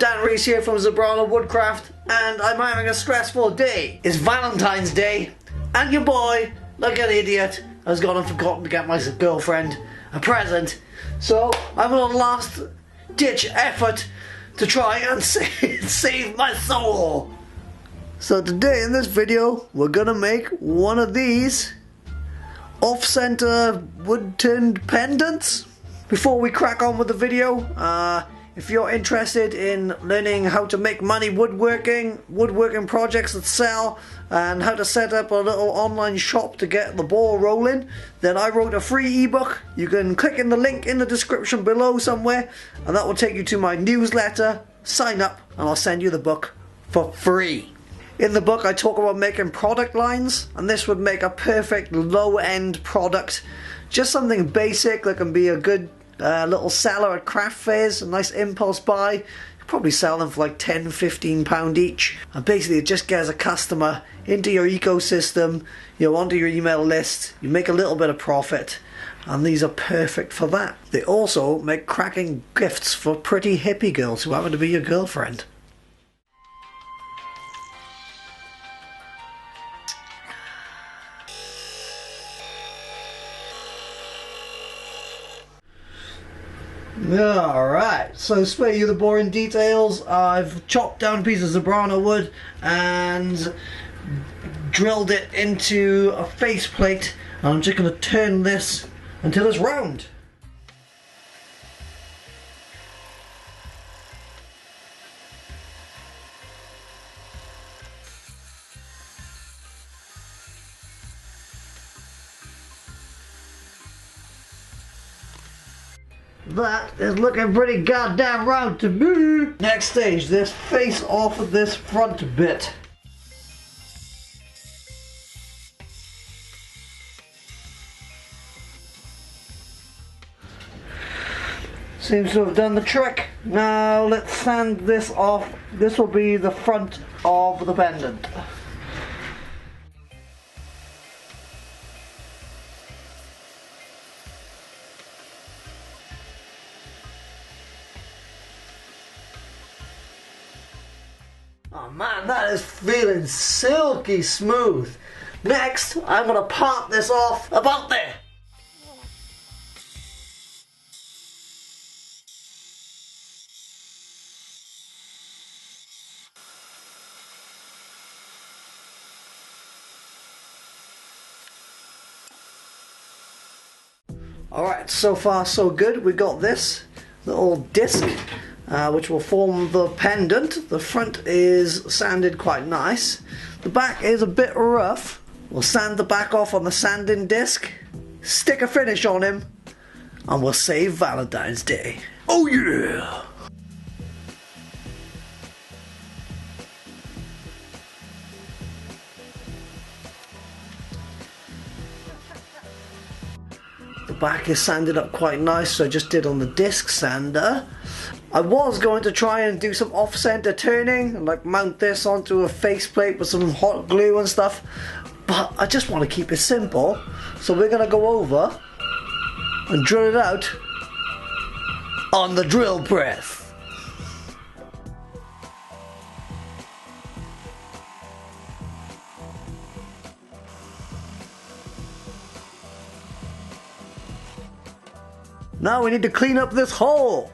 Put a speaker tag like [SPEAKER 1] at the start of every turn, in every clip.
[SPEAKER 1] Dan Reese here from Zebrano Woodcraft, and I'm having a stressful day. It's Valentine's Day, and your boy, like an idiot, has gone and forgotten to get my girlfriend a present. So I'm on a last ditch effort to try and save my soul. So today in this video, we're gonna make one of these off-center wood-turned pendants. Before we crack on with the video, if you're interested in learning how to make money woodworking projects that sell, and how to set up a little online shop to get the ball rolling, then I wrote a free ebook. You can click in the link in the description below somewhere, and that will take you to my newsletter. Sign up and I'll send you the book for free. In the book I talk about making product lines, and this would make a perfect low-end product. Just something basic that can be a good little seller at craft fairs, a nice impulse buy. You probably sell them for like £10–15 each, and basically it just gets a customer into your ecosystem, onto your email list. You make a little bit of profit, and these are perfect for that. They also make cracking gifts for pretty hippie girls who happen to be your girlfriend. Alright, so spare you the boring details. I've chopped down pieces of Zebrano wood and drilled it into a faceplate, and I'm just going to turn this until it's round. That is looking pretty goddamn round to me. Next stage, this face off of this front bit. Seems to have done the trick. Now let's sand this off. This will be the front of the pendant. Oh man, that is feeling silky smooth. Next, I'm going to pop this off about there. Alright, so far so good. We got this little disc, which will form the pendant. The front is sanded quite nice. The back is a bit rough. We'll sand the back off on the sanding disc, stick a finish on him, and we'll save Valentine's Day. Oh yeah! The back is sanded up quite nice, so I just did on the disc sander. I was going to try and do some off-center turning and like mount this onto a faceplate with some hot glue and stuff, but I just want to keep it simple, so we're going to go over and drill it out on the drill press. Now we need to clean up this hole.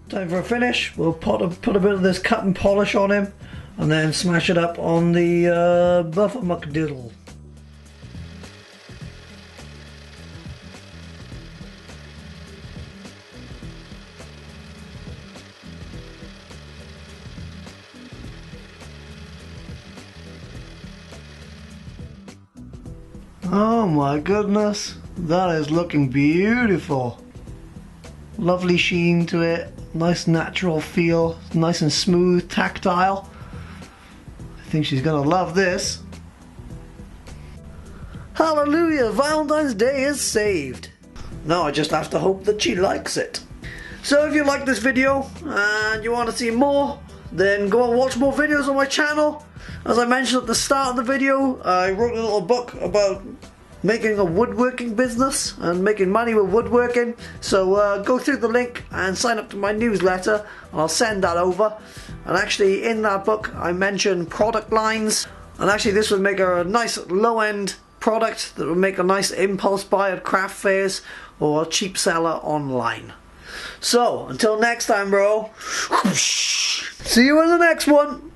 [SPEAKER 1] Time for a finish. We'll put a bit of this cut and polish on him, and then smash it up on the buffer muckdiddle. Oh my goodness, that is looking beautiful. Lovely sheen to it, nice natural feel, nice and smooth, tactile. I think she's gonna love this. Hallelujah, Valentine's Day is saved. Now I just have to hope that she likes it. So if you like this video and you want to see more, then go and watch more videos on my channel. As I mentioned at the start of the video, I wrote a little book about making a woodworking business and making money with woodworking. So go through the link and sign up to my newsletter, and I'll send that over. And actually in that book I mention product lines, and actually this would make a nice low-end product that would make a nice impulse buy at craft fairs or a cheap seller online. So until next time, bro, see you in the next one.